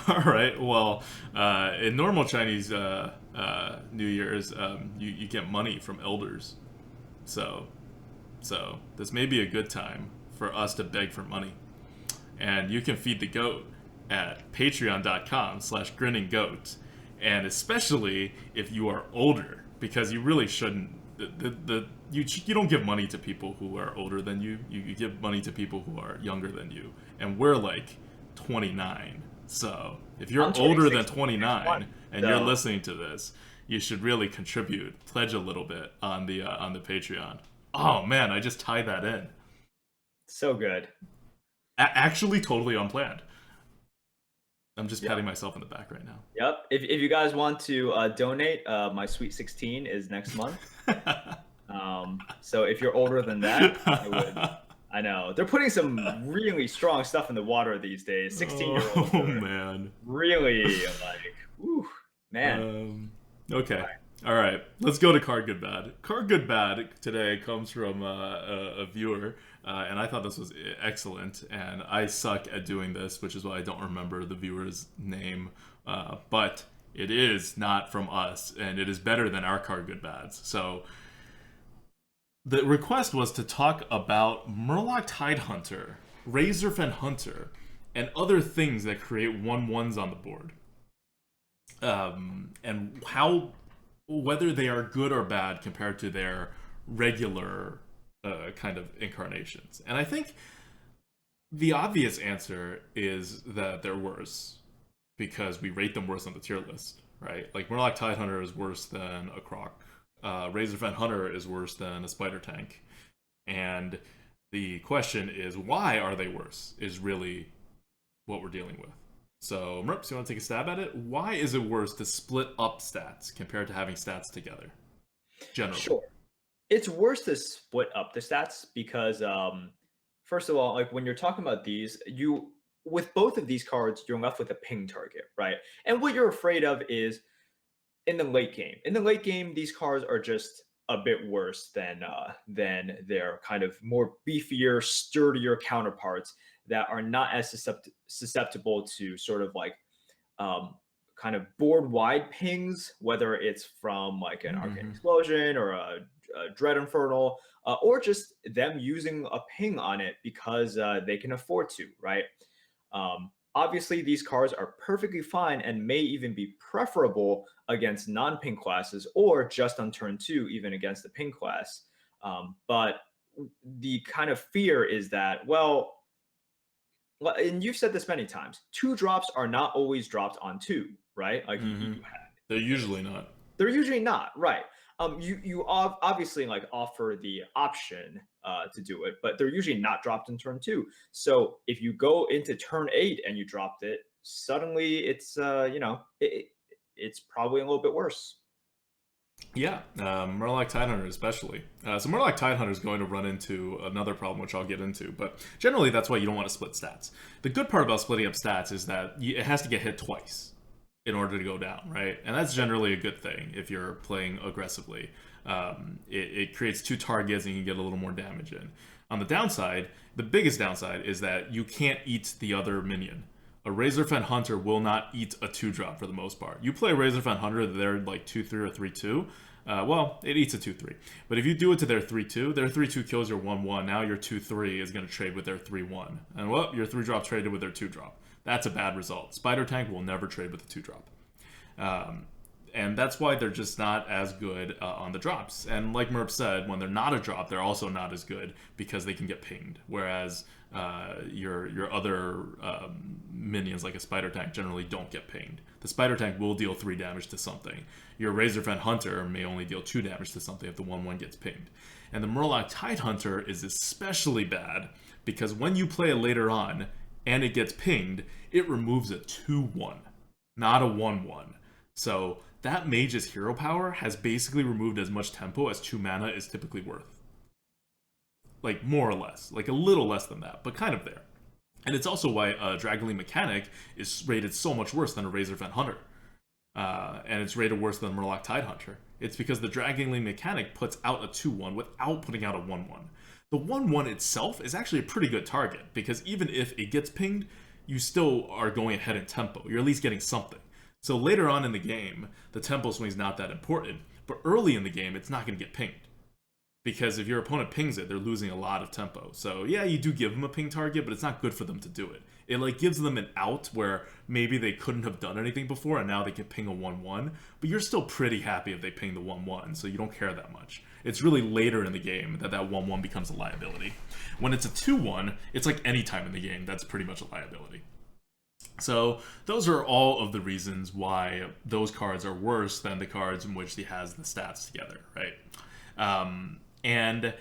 All right. Well, in normal Chinese New Year's, you get money from elders. So this may be a good time for us to beg for money. And you can feed the goat at patreon.com/grinninggoat. And especially if you are older, because you really shouldn't. You don't give money to people who are older than you. You give money to people who are younger than you. And we're 29. So if you're older than 29 and you're listening to this, you should really contribute, pledge a little bit on the Patreon. Oh man, I just tied that in. So good. Actually, totally unplanned. I'm just patting myself in the back right now. Yep. If you guys want to donate, my Sweet 16 is next month. So if you're older than that, I know. They're putting some really strong stuff in the water these days. 16-year-olds. Oh, man. Really, whew, man. Okay. All right. Let's go to Card Good Bad. Card Good Bad today comes from a viewer, and I thought this was excellent, and I suck at doing this, which is why I don't remember the viewer's name, but it is not from us, and it is better than our Card Good Bads. So the request was to talk about Murloc Tidehunter, Razorfen Hunter, and other things that create 1/1s on the board. and how whether they are good or bad compared to their regular kind of incarnations. And I think the obvious answer is that they're worse because we rate them worse on the tier list, right? Like Murloc Tidehunter is worse than a Croc. Razorfen Hunter is worse than a Spider Tank. And the question is, why are they worse? Is really what we're dealing with. So, Merps, you want to take a stab at it? Why is it worse to split up stats compared to having stats together? Generally. Sure. It's worse to split up the stats because, first of all, like when you're talking about these, you with both of these cards, you're left with a ping target, right? And what you're afraid of is in the late game. In the late game, these cards are just a bit worse than their kind of more beefier, sturdier counterparts that are not as susceptible to sort of like um, kind of board wide pings, whether it's from like an arcane Mm-hmm. explosion or a dread infernal, or just them using a ping on it because they can afford to, right? Obviously, these cards are perfectly fine and may even be preferable against non-ping classes or just on turn two, even against the ping class. But the kind of fear is that, well, and you've said this many times, two drops are not always dropped on two, right? Like Mm-hmm. you have, They're usually not. they're usually not, right? You obviously like offer the option to do it, but they're usually not dropped in turn two. So if you go into turn eight and you dropped it, suddenly it's it's probably a little bit worse. Yeah, Murloc Tidehunter especially. So Murloc Tidehunter is going to run into another problem, which I'll get into. But generally, that's why you don't want to split stats. The good part about splitting up stats is that it has to get hit twice in order to go down, right? And that's generally a good thing if you're playing aggressively. It creates two targets and you can get a little more damage in. On the downside, the biggest downside is that you can't eat the other minion. A Razorfen Hunter will not eat a 2-drop for the most part. You play a Razorfen Hunter, they're like 2-3 or 3-2. Well, it eats a 2-3. But if you do it to their 3-2, their 3-2 kills your 1-1. Now your 2-3 is going to trade with their 3-1. And well, your 3-drop traded with their 2-drop. That's a bad result. Spider Tank will never trade with a 2-drop. And that's why they're just not as good on the drops. And like Merp said, when they're not a drop, they're also not as good because they can get pinged. Whereas your other minions, like a Spider Tank, generally don't get pinged. The Spider Tank will deal 3 damage to something. Your Razorfen Hunter may only deal 2 damage to something if the 1-1 gets pinged. And the Murloc Tidehunter is especially bad because when you play it later on and it gets pinged, it removes a 2-1, not a 1-1. So that mage's hero power has basically removed as much tempo as 2 mana is typically worth. Like, more or less. Like, a little less than that, but kind of there. And it's also why Dragonly Mechanic is rated so much worse than a Razorfen Hunter. And it's rated worse than Murloc Tidehunter. It's because the Dragonly Mechanic puts out a 2-1 without putting out a 1-1. The 1-1 itself is actually a pretty good target, because even if it gets pinged, you still are going ahead in tempo. You're at least getting something. So later on in the game, the tempo swing is not that important, but early in the game, it's not going to get pinged. Because if your opponent pings it, they're losing a lot of tempo. So yeah, you do give them a ping target, but it's not good for them to do it. It like gives them an out where maybe they couldn't have done anything before and now they can ping a 1-1, but you're still pretty happy if they ping the 1-1, so you don't care that much. It's really later in the game that 1-1 becomes a liability. When it's a 2-1, it's like any time in the game, that's pretty much a liability. So those are all of the reasons why those cards are worse than the cards in which he has the stats together, right? And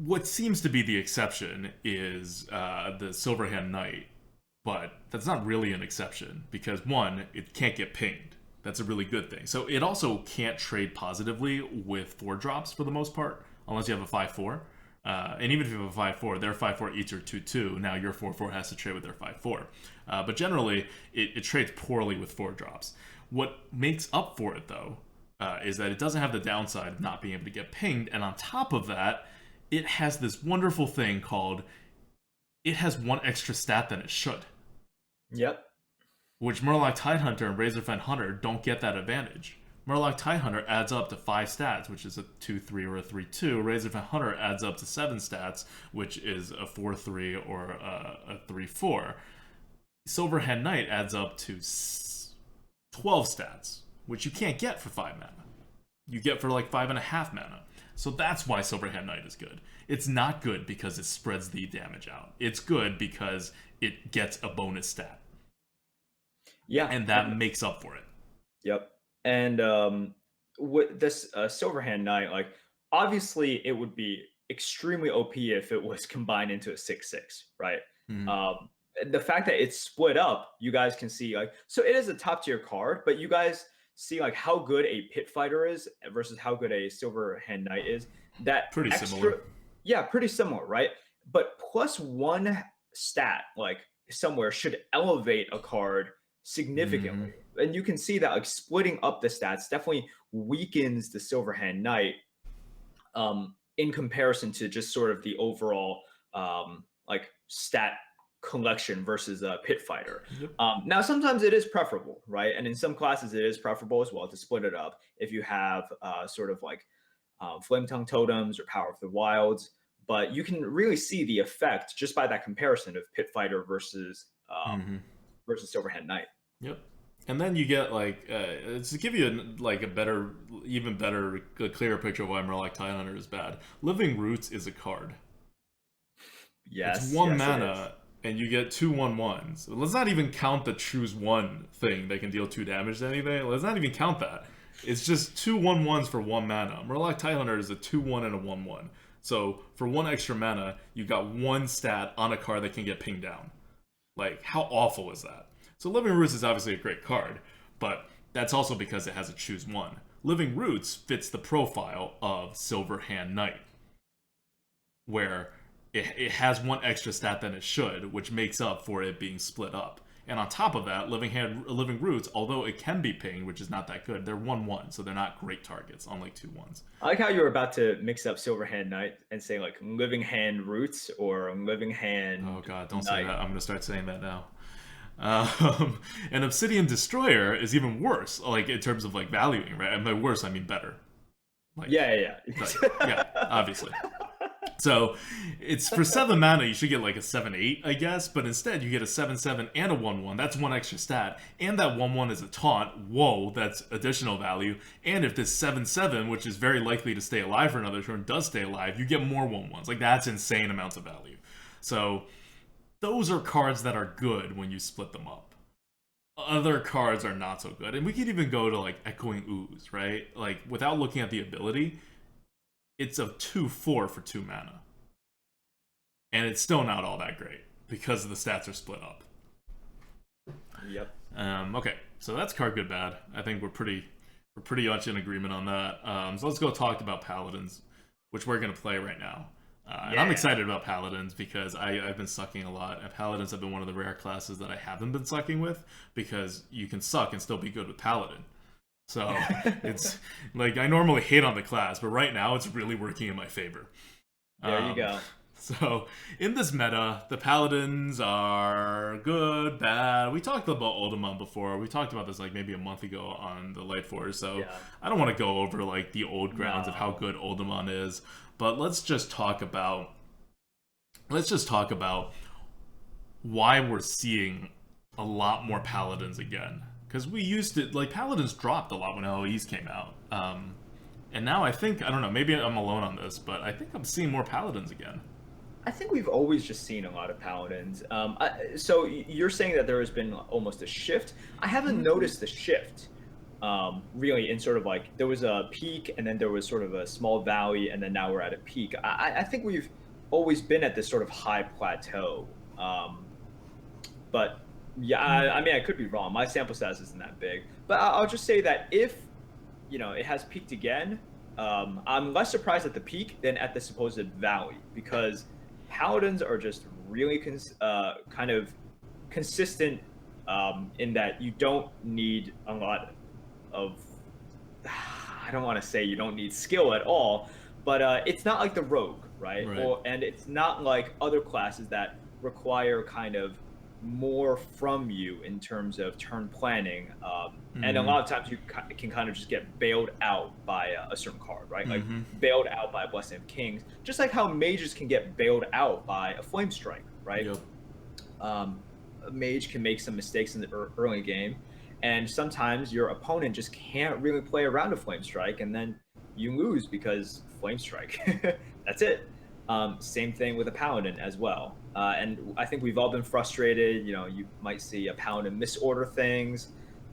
what seems to be the exception is the Silverhand Knight, but that's not really an exception because one, it can't get pinged. That's a really good thing. So it also can't trade positively with 4-drops for the most part, unless you have a 5-4. And even if you have a 5-4, their 5-4 each are 2-2. Now your 4-4 has to trade with their 5-4. But generally, it trades poorly with 4-drops. What makes up for it, though, is that it doesn't have the downside of not being able to get pinged. And on top of that, it has this wonderful thing called it has one extra stat than it should. Yep. Which Murloc Tidehunter and Razorfen Hunter don't get that advantage. Murloc Tidehunter adds up to 5 stats, which is a 2-3 or a 3-2. Razorfen Hunter adds up to 7 stats, which is a 4-3 or a 3-4. Silverhand Knight adds up to 12 stats, which you can't get for 5 mana. You get for like 5.5 mana. So that's why Silverhand Knight is good. It's not good because it spreads the damage out. It's good because it gets a bonus stat. Yeah. And that makes up for it. Yep. And with this Silverhand Knight, like obviously it would be extremely OP if it was combined into a 6/6, right? The fact that it's split up, you guys can see like, so it is a top tier card, but you guys see like how good a pit fighter is versus how good a Silverhand Knight is. That Pretty similar. Yeah, pretty similar, right? But +1 stat like somewhere should elevate a card significantly. And you can see that like splitting up the stats definitely weakens the Silverhand Knight in comparison to just sort of the overall like stat collection versus a pit fighter. Yep. Now, sometimes it is preferable, right? And in some classes, it is preferable as well to split it up if you have sort of like Flame Tongue Totems or Power of the Wilds. But you can really see the effect just by that comparison of pit fighter versus versus Silverhand Knight. Yep. And then you get like to give you like a better, even better, clearer picture of why Murloc Tidehunter is bad. Living Roots is a card. Yes, it's 1 mana, and you get 2 1/1s. Let's not even count the choose 1 thing that can deal 2 damage to anything. Let's not even count that. It's just 2 1/1s for 1 mana. Murloc Tidehunter is a 2/1 and a 1/1. So for 1 extra mana, you got 1 stat on a card that can get pinged down. Like, how awful is that? So Living Roots is obviously a great card, but that's also because it has a choose 1. Living Roots fits the profile of Silverhand Knight, where it has 1 extra stat than it should, which makes up for it being split up. And on top of that, Living Roots, although it can be pinged, which is not that good, they're 1/1, so they're not great targets, unlike 2/1s. I like how you were about to mix up Silverhand Knight and say like Living Hand Roots or Living Hand. Oh god, don't say that. I'm gonna start saying that now. And Obsidian Destroyer is even worse, like in terms of like valuing, right? And by worse, I mean better. Like, yeah, obviously. So it's for 7 mana, you should get like a 7/8, I guess, but instead you get a 7/7 and a 1/1. That's 1 extra stat, and that 1/1 is a taunt. Whoa, that's additional value. And if this 7/7, which is very likely to stay alive for another turn, does stay alive, you get more 1/1s. Like, that's insane amounts of value. So those are cards that are good when you split them up. Other cards are not so good. And we could even go to like Echoing Ooze, right? Like, without looking at the ability, it's a 2/4 for 2 mana. And it's still not all that great because the stats are split up. Yep. Okay, so that's card good bad. I think we're pretty much in agreement on that. So let's go talk about Paladins, which we're gonna play right now. And I'm excited about Paladins because I've been sucking a lot. And Paladins have been one of the rare classes that I haven't been sucking with, because you can suck and still be good with Paladin. So it's like, I normally hate on the class, but right now it's really working in my favor. There you go. So in this meta, the Paladins are good, bad. We talked about Uldaman before. We talked about this like maybe a month ago on the Lightforge. So I don't want to go over like the old grounds of how good Uldaman is, but let's just talk about why we're seeing a lot more Paladins again. Because we used to, like, Paladins dropped a lot when LOEs came out. And now I think, I don't know, maybe I'm alone on this, but I think I'm seeing more Paladins again. I think we've always just seen a lot of Paladins. So you're saying that there has been almost a shift? I haven't noticed the shift, really, in sort of like, there was a peak, and then there was sort of a small valley, and then now we're at a peak. I think we've always been at this sort of high plateau. But yeah, I mean, I could be wrong. My sample size isn't that big. But I'll just say that if, it has peaked again, I'm less surprised at the peak than at the supposed valley, because Paladins are just really kind of consistent in that you don't need a lot of, I don't want to say you don't need skill at all, but it's not like the rogue, right? And it's not like other classes that require kind of more from you in terms of turn planning, and a lot of times you can kind of just get bailed out by a certain card, right? Like bailed out by a Blessing of Kings, just like how mages can get bailed out by a Flame Strike, right? A mage can make some mistakes in the early game, and sometimes your opponent just can't really play around a flame strike, and then you lose because flame strike. That's it. Same thing with a paladin as well. And I think we've all been frustrated. You know, you might see a paladin misorder things,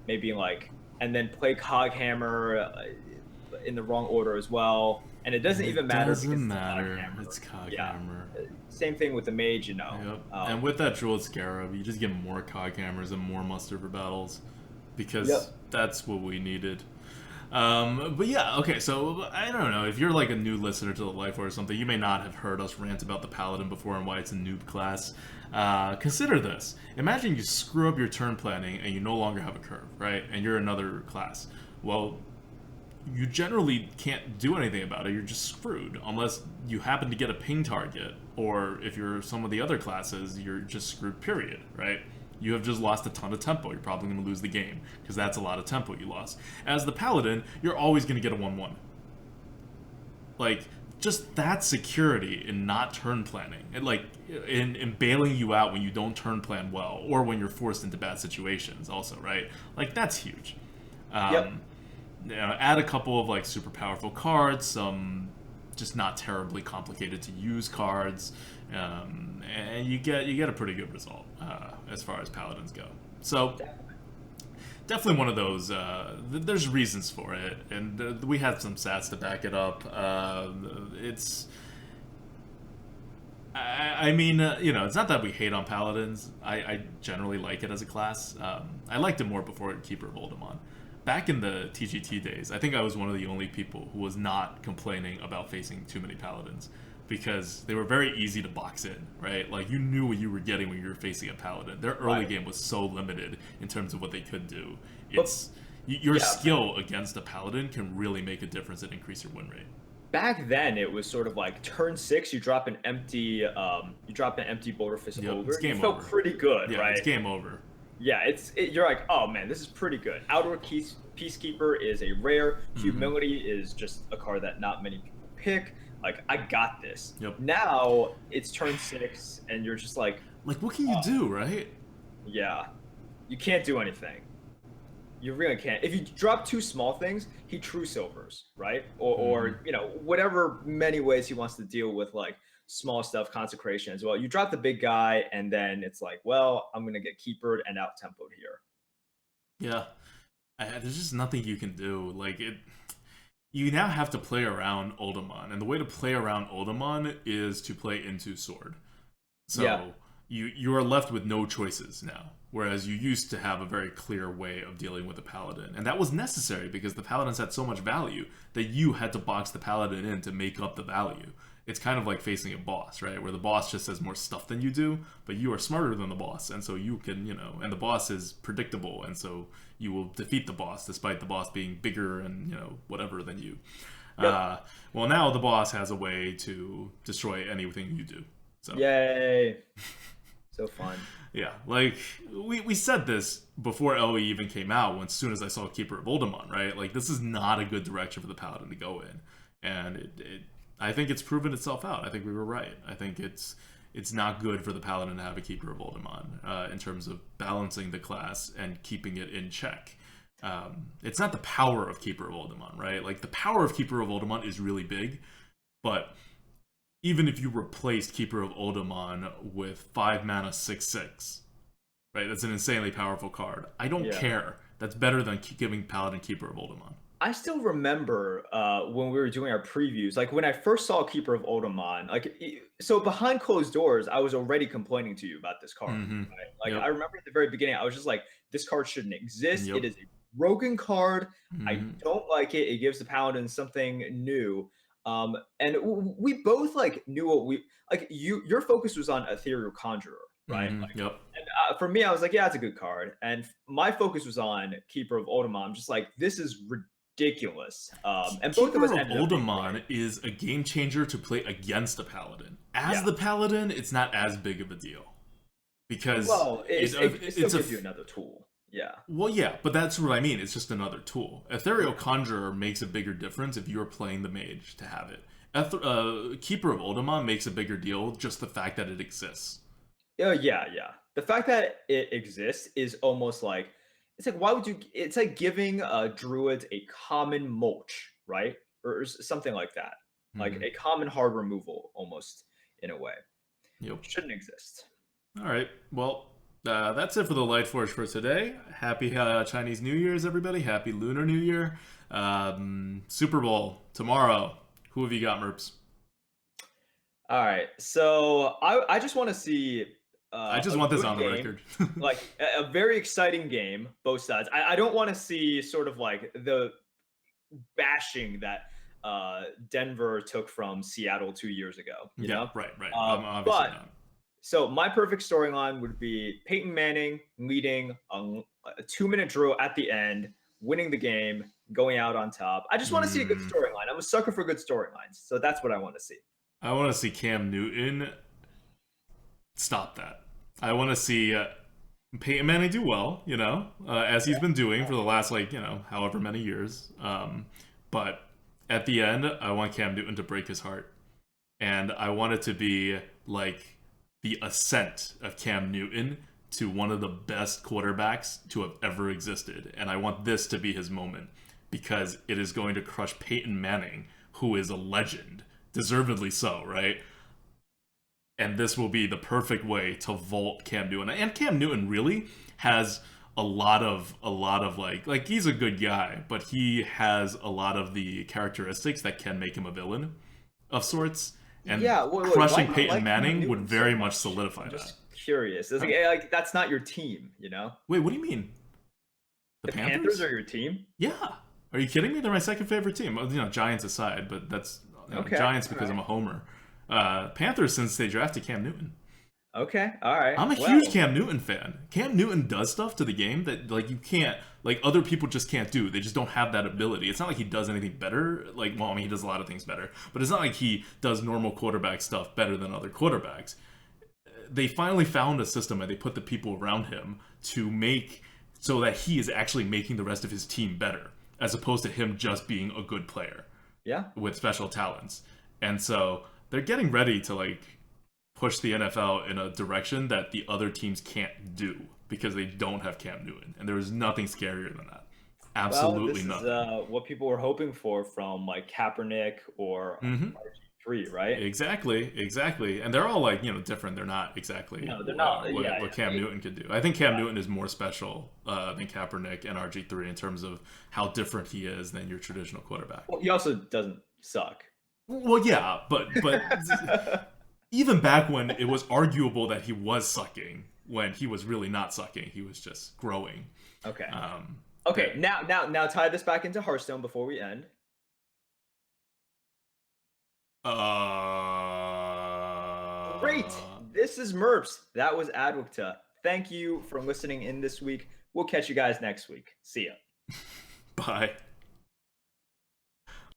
maybe like, and then play Coghammer in the wrong order as well. And it doesn't even matter because Doesn't it's matter. Coghammer. It's Yeah. Coghammer. Same thing with the mage, you know. Yep. And with that Jeweled Scarab, you just get more Coghammers and more muster for battles. Because Yep. that's what we needed. But yeah, okay, so I don't know, if you're like a new listener to the Lightforge or something, you may not have heard us rant about the Paladin before and why it's a noob class. Consider this. Imagine you screw up your turn planning and you no longer have a curve, right? And you're another class. Well, you generally can't do anything about it. You're just screwed unless you happen to get a ping target, or if you're some of the other classes, you're just screwed, period, right? You have just lost a ton of tempo. You're probably going to lose the game because that's a lot of tempo you lost. As the Paladin, you're always going to get a 1-1. Like, just that security in not turn planning, and like in bailing you out when you don't turn plan well, or when you're forced into bad situations also, right? Like, that's huge. Yep. You know, add a couple of like super powerful cards, some just not terribly complicated to use cards, and you get a pretty good result as far as paladins go. So definitely one of those. There's reasons for it, and we had some stats to back it up. I mean, you know, it's not that we hate on paladins. I generally like it as a class. I liked it more before Keeper of Uldaman. Back in the TGT days, I think I was one of the only people who was not complaining about facing too many paladins, because they were very easy to box in, right? Like, you knew what you were getting when you were facing a paladin. Their early game was so limited in terms of what they could do. It's your skill against a paladin can really make a difference and increase your win rate. Back then, it was sort of like turn 6, you drop an empty Boulder Fist over. It's game it felt over. pretty good, Yeah, right? it's game over. Yeah, you're like, oh man, this is pretty good. Outer Peacekeeper is a rare. Humility is just a card that not many people pick. Like, I got this. Yep. Now it's turn 6, and you're just like, what can you do, right? Yeah, you can't do anything. You really can't. If you drop 2 small things, he true silvers, right? Or you know, whatever many ways he wants to deal with like small stuff, consecration as well. You drop the big guy, and then it's like, well, I'm gonna get keepered and out tempoed here. Yeah, there's just nothing you can do. Like, you now have to play around Uldaman, and the way to play around Uldaman is to play into sword. So you are left with no choices now, whereas you used to have a very clear way of dealing with the paladin, and that was necessary because the paladins had so much value that you had to box the paladin in to make up the value. It's kind of like facing a boss, right? Where the boss just has more stuff than you do, but you are smarter than the boss, and so you can, you know, and the boss is predictable, and so you will defeat the boss despite the boss being bigger and, you know, whatever than you. Yep. Well, now the boss has a way to destroy anything you do. So. Yay! So fun. Yeah, like, we said this before LE even came out, when as soon as I saw Keeper of Uldaman, right? Like, this is not a good direction for the Paladin to go in. And I think it's proven itself out. I think we were right. I think it's not good for the Paladin to have a Keeper of Uldaman in terms of balancing the class and keeping it in check. It's not the power of Keeper of Uldaman, right? Like, the power of Keeper of Uldaman is really big, but even if you replaced Keeper of Uldaman with 5 mana 6/6, right? That's an insanely powerful card. I don't care. That's better than giving Paladin Keeper of Uldaman. I still remember when we were doing our previews, like when I first saw Keeper of Uldaman, like, so behind closed doors, I was already complaining to you about this card. Right? Like, I remember at the very beginning, I was just like, this card shouldn't exist. It is a broken card. I don't like it. It gives the Paladin something new. And we both like knew what we like. Your focus was on Ethereal Conjurer, right? And for me, I was like, yeah, it's a good card. And my focus was on Keeper of Uldaman. I'm just like, this is ridiculous. And both of us ended up Uldaman is a game changer to play against a paladin. As the paladin, it's not as big of a deal because it still gives you another tool. Yeah. Well, yeah, but that's what I mean. It's just another tool. Ethereal Conjurer makes a bigger difference if you're playing the mage to have it. Keeper of Uldaman makes a bigger deal, just the fact that it exists. Yeah. The fact that it exists is almost like, It's like, why would you? It's like giving druids a common mulch, right? Or something like that, like Hmm. a common hard removal, almost in a way. Yep. Shouldn't exist. All right. Well, that's it for the Lightforge for today. Happy Chinese New Year's, everybody. Happy Lunar New Year. Super Bowl tomorrow. Who have you got, Merps? All right, so I just want to see I just a want this good on the game, record. like a very exciting game, both sides. I don't want to see sort of like the bashing that Denver took from Seattle 2 years ago, you Yeah, know? right, right. Obviously But not. so my perfect storyline would be Peyton Manning leading a 2 minute drill at the end, winning the game, going out on top. I just want to see a good Mm, storyline. I'm a sucker for good storylines, so that's what I want to see. I want to see Cam Newton stop that. I want to see Peyton Manning do well, as he's been doing for the last, however many years. But at the end, I want Cam Newton to break his heart. And I want it to be like the ascent of Cam Newton to one of the best quarterbacks to have ever existed. And I want this to be his moment because it is going to crush Peyton Manning, who is a legend, deservedly so, right? And this will be the perfect way to vault Cam Newton. And Cam Newton really has a lot of like he's a good guy, but he has a lot of the characteristics that can make him a villain of sorts. And Yeah, wait. Why crushing do you Peyton like Cam Manning would Newton so very much much? solidify I'm that. just curious. It's like, like that's not your team, you know? Wait, what do you mean? The The Panthers Panthers? are your team? Yeah. Are you kidding me? They're my second favorite team. Giants aside, but that's Okay. Giants All because I'm right. a homer. Panthers since they drafted Cam Newton. Okay. All right. I'm a Well, huge Cam Newton fan. Cam Newton does stuff to the game that you can't other people just can't do. They just don't have that ability. It's not like he does anything better. He does a lot of things better, but it's not like he does normal quarterback stuff better than other quarterbacks. They finally found a system and they put the people around him to make so that he is actually making the rest of his team better as opposed to him just being a good player yeah. with special talents. And so they're getting ready to push the NFL in a direction that the other teams can't do because they don't have Cam Newton. And there is nothing scarier than that. Well, Absolutely this is nothing. what people were hoping for from like Kaepernick or Hmm. RG3, right? Exactly. And they're all different. They're not exactly No, they're not. Yeah. what Cam Newton could do. I think Cam Newton is more special than Kaepernick and RG3 in terms of how different he is than your traditional quarterback. Well, he also doesn't suck. Well, yeah, but even back when it was arguable that he was sucking, when he was really not sucking, he was just growing. Okay. Um, Okay. Now, tie this back into Hearthstone before we end. Great. This is Merps. That was ADWCTA. Thank you for listening in this week. We'll catch you guys next week. See ya. Bye.